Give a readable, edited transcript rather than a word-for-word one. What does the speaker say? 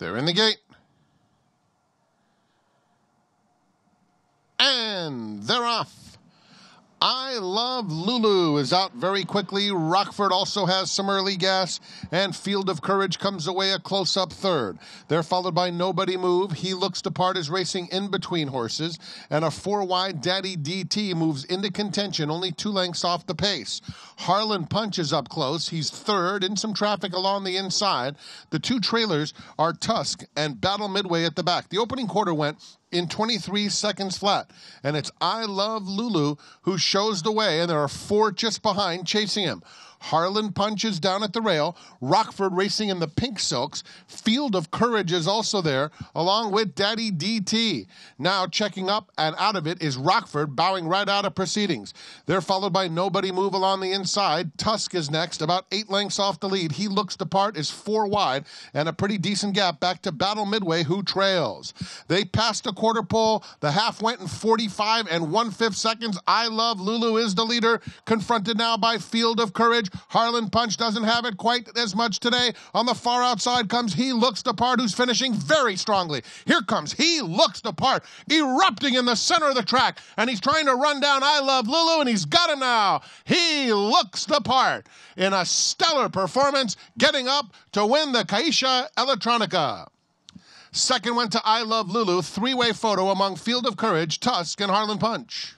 They're in the gate. And they're off. I Love Lulu is out very quickly. Rockford also has some early gas. And Field of Courage comes away a close-up third. They're followed by Nobody Move. Helooksthepart is racing in between horses. And a four-wide Daddy DT moves into contention, only 2 lengths off the pace. Harlan Punch is up close. He's third in some traffic along the inside. The 2 trailers are Tusk and Battle Midway at the back. The opening quarter went in 23 seconds flat. And it's I Love Lulu who shows the way, and there are 4 just behind chasing him. Harlan Punch is down at the rail. Rockford racing in the pink silks. Field of Courage is also there, along with Daddy DT. Now checking up and out of it is Rockford, bowing right out of proceedings. They're followed by Nobody Move along the inside. Tusk is next, about 8 lengths off the lead. Helooksthepart is 4 wide, and a pretty decent gap back to Battle Midway, who trails. They passed a quarter pole. The half went in 45 and 1/5 seconds. I Love Lulu is the leader, confronted now by Field of Courage. Harlan Punch doesn't have it quite as much today. On the far outside comes Helooksthepart, who's finishing very strongly. Here comes Helooksthepart, erupting in the center of the track, and he's trying to run down I Love Lulu, and he's got him now. Helooksthepart in a stellar performance, getting up to win the Caixa Electronica. Second went to I Love Lulu, 3-way photo among Field of Courage, Tusk, and Harlan Punch.